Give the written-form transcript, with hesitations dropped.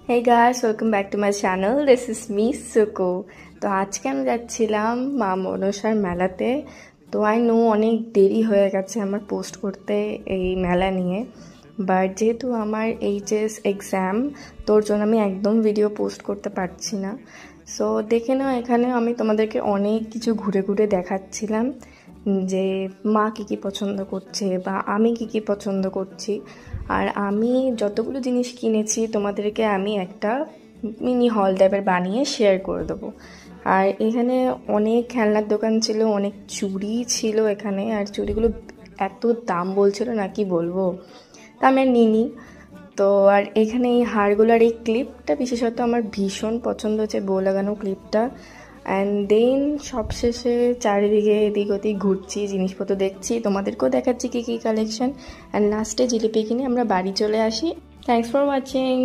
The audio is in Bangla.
Hey guys, welcome back to my channel. This is me, Suku. তো আজকে আমি যাচ্ছিলাম মা মনসার মেলাতে। তো আই নো অনেক দেরি হয়ে গেছে আমার পোস্ট করতে এই মেলা নিয়ে, বাট যেহেতু আমার এইচএস এক্সাম, তোর জন্য আমি একদম ভিডিও পোস্ট করতে পারছি না। সো দেখে নাও, এখানে আমি তোমাদেরকে অনেক কিছু ঘুরে ঘুরে দেখাচ্ছিলাম যে মা কী পছন্দ করছে বা আমি কী পছন্দ করছি। আর আমি যতগুলো জিনিস কিনেছি তোমাদেরকে আমি একটা মিনি হল টাইপের বানিয়ে শেয়ার করে দেবো। আর এখানে অনেক খেলনার দোকান ছিল, অনেক চুড়ি ছিল এখানে, আর চুড়িগুলো এত দাম বলছিল না কি বলবো, তা আমি আর নিইনি। তো আর এখানে এই হারগুলোর এই ক্লিপটা বিশেষত আমার ভীষণ পছন্দ হচ্ছে, বউ লাগানো ক্লিপটা। অ্যান্ড দেন সবশেষে চারিদিকে এদিক ওদিক ঘুরছি, জিনিসপত্র দেখছি, তোমাদেরকেও দেখাচ্ছি কী কী কালেকশন। অ্যান্ড লাস্টে জিলিপি কিনে আমরা বাড়ি চলে আসি। Thanks for watching.